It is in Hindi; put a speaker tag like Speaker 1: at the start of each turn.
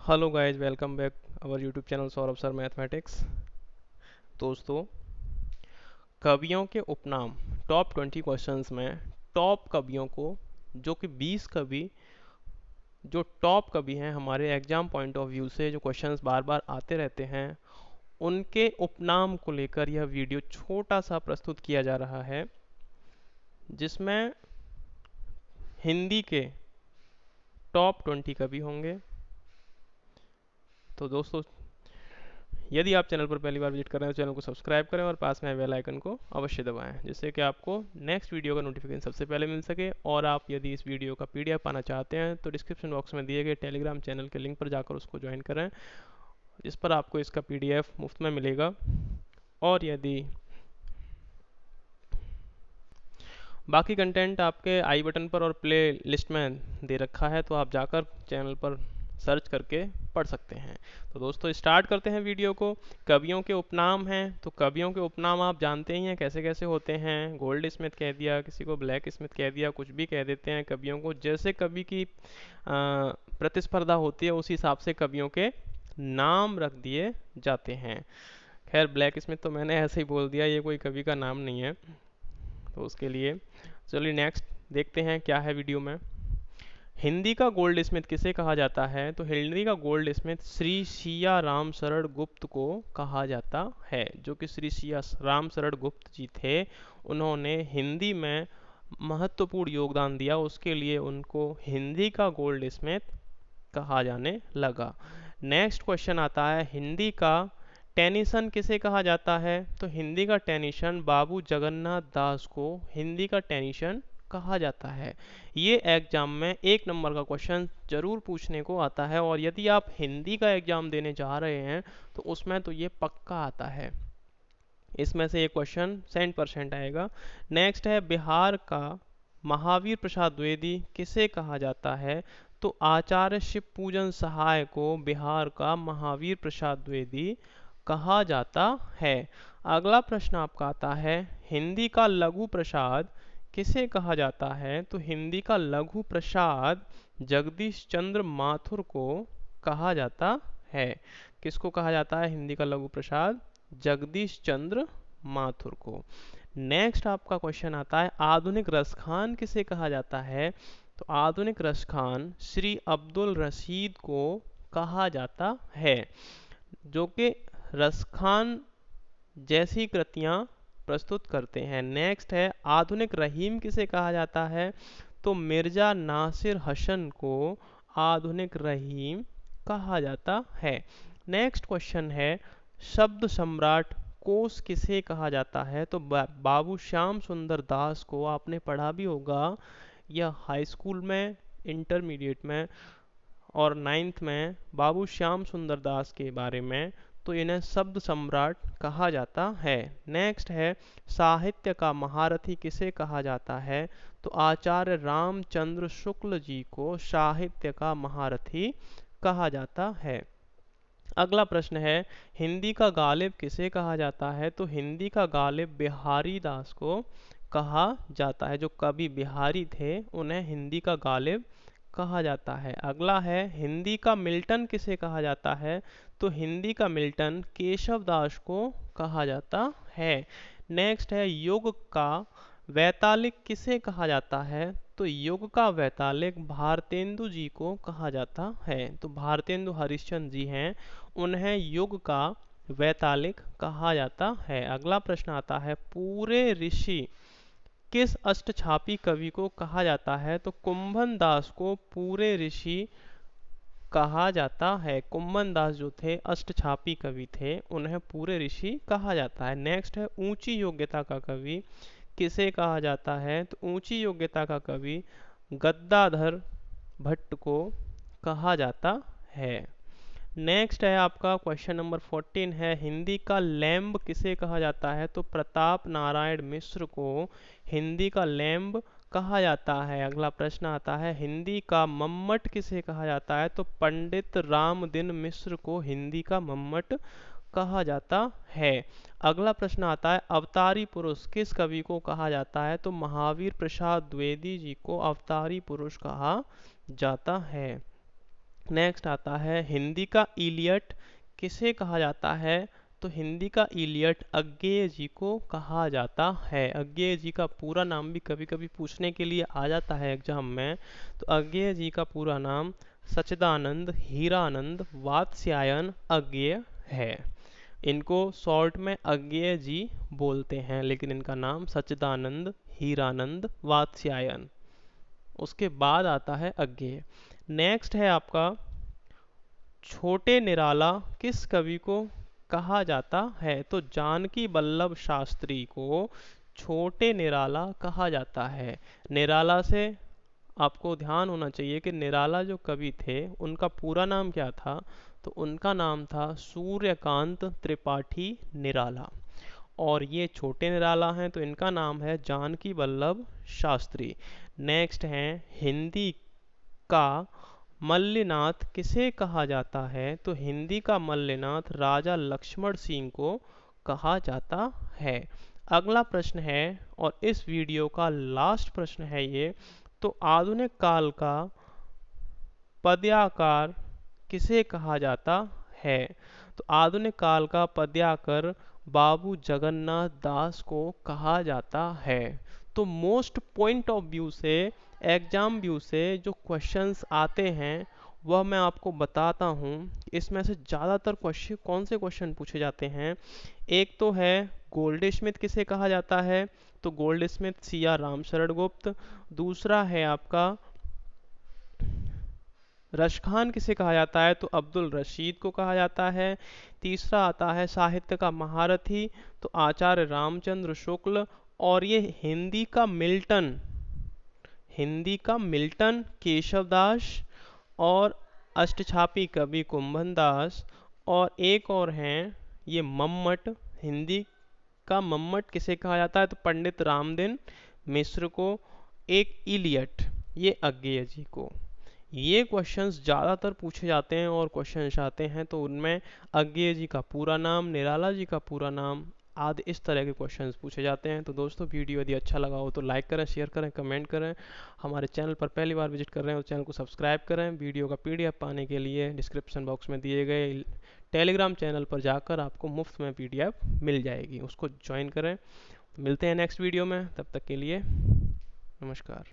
Speaker 1: Hello guys, welcome back our YouTube channel Saurabh sir mathematics. दोस्तों, कवियों के उपनाम टॉप 20 क्वेश्चंस में टॉप कवियों को, जो कि 20 कवि जो टॉप कवि हैं हमारे एग्जाम पॉइंट ऑफ व्यू से, जो क्वेश्चंस बार बार आते रहते हैं, उनके उपनाम को लेकर यह वीडियो छोटा सा प्रस्तुत किया जा रहा है, जिसमें हिंदी के टॉप 20 कवि होंगे। तो दोस्तों, यदि आप चैनल पर पहली बार विजिट कर रहे हैं तो चैनल को सब्सक्राइब करें और पास में बेल आइकन को अवश्य दबाएं, जिससे कि आपको नेक्स्ट वीडियो का नोटिफिकेशन सबसे पहले मिल सके। और आप यदि इस वीडियो का पीडीएफ पाना चाहते हैं तो डिस्क्रिप्शन बॉक्स में दिए गए टेलीग्राम चैनल के लिंक पर जाकर उसको ज्वाइन करें, जिस पर आपको इसका पीडीएफ मुफ्त में मिलेगा। और यदि बाकी कंटेंट आपके आई बटन पर और प्ले लिस्ट में दे रखा है, तो आप जाकर चैनल पर सर्च करके पढ़ सकते हैं। तो दोस्तों, स्टार्ट करते हैं वीडियो को। कवियों के उपनाम हैं, तो कवियों के उपनाम आप जानते ही हैं कैसे कैसे होते हैं। गोल्ड स्मिथ कह दिया, किसी को ब्लैक स्मिथ कह दिया, कुछ भी कह देते हैं कवियों को। जैसे कवि की प्रतिस्पर्धा होती है, उसी हिसाब से कवियों के नाम रख दिए जाते हैं। खैर, ब्लैक स्मिथ तो मैंने ऐसे ही बोल दिया, ये कोई कवि का नाम नहीं है, तो उसके लिए चलिए नेक्स्ट देखते हैं क्या है वीडियो में। हिंदी का गोल्ड स्मिथ किसे कहा जाता है? तो हिंदी का गोल्ड स्मिथ श्री सिया राम शरण गुप्त को कहा जाता है, जो कि श्री सिया राम शरण गुप्त जी थे। उन्होंने हिंदी में महत्वपूर्ण योगदान दिया, उसके लिए उनको हिंदी का गोल्ड स्मिथ कहा जाने लगा। नेक्स्ट क्वेश्चन आता है, हिंदी का टेनिसन किसे कहा जाता है? तो हिंदी का टेनिसन बाबू जगन्नाथ दास को हिंदी का टेनिसन कहा जाता है। ये एग्जाम में 1 नंबर का क्वेश्चन जरूर पूछने को आता है, और यदि आप हिंदी का एग्जाम देने जा रहे हैं तो उसमें तो ये पक्का आता है। इसमें से ये क्वेश्चन 100% आएगा। नेक्स्ट है, बिहार का महावीर प्रसाद द्विवेदी किसे कहा जाता है? तो आचार्य शिव पूजन सहाय को बिहार का महावीर प्रसाद द्विवेदी कहा जाता है। अगला प्रश्न आपका आता है, हिंदी का लघु प्रसाद किसे कहा जाता है? तो हिंदी का लघु प्रसाद जगदीश चंद्र माथुर को कहा जाता है। किसको कहा जाता है हिंदी का लघु प्रसाद? जगदीश चंद्र माथुर को। नेक्स्ट आपका क्वेश्चन आता है, आधुनिक रसखान किसे कहा जाता है? तो आधुनिक रसखान श्री अब्दुल रशीद को कहा जाता है, जो कि रसखान जैसी कृतियां प्रस्तुत करते हैं। नेक्स्ट है, आधुनिक रहीम किसे कहा जाता है? तो मिर्जा नासिर हसन को आधुनिक रहीम कहा जाता है। नेक्स्ट क्वेश्चन है, शब्द सम्राट कोश किसे कहा जाता है? तो बाबू श्याम सुंदर दास को आपने पढ़ा भी होगा, यह हाई स्कूल में, इंटरमीडिएट में और 9th में बाबू श्याम सुंदर दास के बारे में। तो इन्हें शब्द सम्राट कहा जाता है। नेक्स्ट है, साहित्य का महारथी किसे कहा जाता है? तो आचार्य रामचंद्र शुक्ल जी को साहित्य का महारथी कहा जाता है। अगला प्रश्न है, हिंदी का गालिब किसे कहा जाता है? तो हिंदी का गालिब बिहारी दास को कहा जाता है। जो कवि बिहारी थे उन्हें हिंदी का गालिब कहा जाता है। अगला है, हिंदी का मिल्टन किसे कहा जाता है? तो हिंदी का मिल्टन केशव दास को कहा जाता है। नेक्स्ट है, युग का वैतालिक किसे कहा जाता है? तो युग का वैतालिक भारतेंदु जी को कहा जाता है। तो भारतेंदु हरिश्चंद्र जी हैं, उन्हें युग का वैतालिक कहा जाता है। अगला प्रश्न आता है, पूरे ऋषि किस अष्टछापी कवि को कहा जाता है? तो कुंभन दास को पूरे ऋषि कहा जाता है। कुंभन दास जो थे अष्टछापी कवि थे, उन्हें पूरे ऋषि कहा जाता है। नेक्स्ट है, ऊंची योग्यता का कवि किसे कहा जाता है? तो ऊंची योग्यता का कवि गद्दाधर भट्ट को कहा जाता है। नेक्स्ट है आपका क्वेश्चन नंबर 14 है, हिंदी का लैम्ब किसे कहा जाता है? तो प्रताप नारायण मिश्र को हिंदी का लैम्ब कहा जाता है। अगला प्रश्न आता है, हिंदी का मम्मट किसे कहा जाता है? तो पंडित रामदीन मिश्र को हिंदी का मम्मट कहा जाता है। अगला प्रश्न आता है, अवतारी पुरुष किस कवि को कहा जाता है? तो महावीर प्रसाद द्विवेदी जी को अवतारी पुरुष कहा जाता है। नेक्स्ट आता है हिंदी का इलियट किसे कहा जाता है? तो हिंदी का इलियट अज्ञेय जी को कहा जाता है। अज्ञेय जी का पूरा नाम भी कभी कभी पूछने के लिए आ जाता है एग्जाम में। तो अज्ञेय जी का पूरा नाम सच्चिदानंद हीरानंद वात्स्यायन अज्ञेय है। इनको शॉर्ट में अज्ञेय जी बोलते हैं, लेकिन इनका नाम सच्चिदानंद हीरानंद वात्स्यायन। उसके बाद आता है अज्ञेय। नेक्स्ट है आपका छोटे निराला किस कवि को कहा जाता है? तो जानकी वल्लभ शास्त्री को छोटे निराला कहा जाता है। निराला से आपको ध्यान होना चाहिए कि निराला जो कवि थे उनका पूरा नाम क्या था? तो उनका नाम था सूर्यकांत त्रिपाठी निराला, और ये छोटे निराला हैं तो इनका नाम है जानकी वल्लभ शास्त्री। नेक्स्ट है हिंदी का मल्लिनाथ किसे कहा जाता है? तो हिंदी का मल्लिनाथ राजा लक्ष्मण सिंह को कहा जाता है। अगला प्रश्न है और इस वीडियो का लास्ट प्रश्न है ये, तो आधुनिक काल का पद्याकार किसे कहा जाता है? तो आधुनिक काल का पद्याकर बाबू जगन्नाथ दास को कहा जाता है। तो मोस्ट पॉइंट ऑफ व्यू से, एग्जाम व्यू से जो क्वेश्चंस आते हैं वह मैं आपको बताता हूँ। इसमें से ज़्यादातर क्वेश्चन कौन से क्वेश्चन पूछे जाते हैं? एक तो है गोल्ड स्मिथ किसे कहा जाता है? तो Goldsmith C R Ramsharan Gupt. दूसरा है आपका रशखान किसे कहा जाता है? तो अब्दुल रशीद को कहा जाता है। तीसरा आता है साहित्य का महारथी, तो आचार्य रामचंद्र शुक्ल। और ये हिंदी का मिल्टन केशवदास, और अष्टछापी कवि कुंभन दास। और एक और हैं ये मम्मट, हिंदी का मम्मट किसे कहा जाता है? तो पंडित रामदीन मिश्र को। एक इलियट, ये अज्ञेय जी को। ये क्वेश्चंस ज़्यादातर पूछे जाते हैं और क्वेश्चंस आते हैं तो उनमें अज्ञेय जी का पूरा नाम, निराला जी का पूरा नाम आदि इस तरह के क्वेश्चंस पूछे जाते हैं। तो दोस्तों वीडियो यदि अच्छा लगा हो तो लाइक करें, शेयर करें, कमेंट करें। हमारे चैनल पर पहली बार विजिट कर रहे हैं तो चैनल को सब्सक्राइब करें। वीडियो का PDF पाने के लिए डिस्क्रिप्शन बॉक्स में दिए गए टेलीग्राम चैनल पर जाकर आपको मुफ्त में PDF मिल जाएगी, उसको ज्वाइन करें। मिलते हैं नेक्स्ट वीडियो में, तब तक के लिए नमस्कार।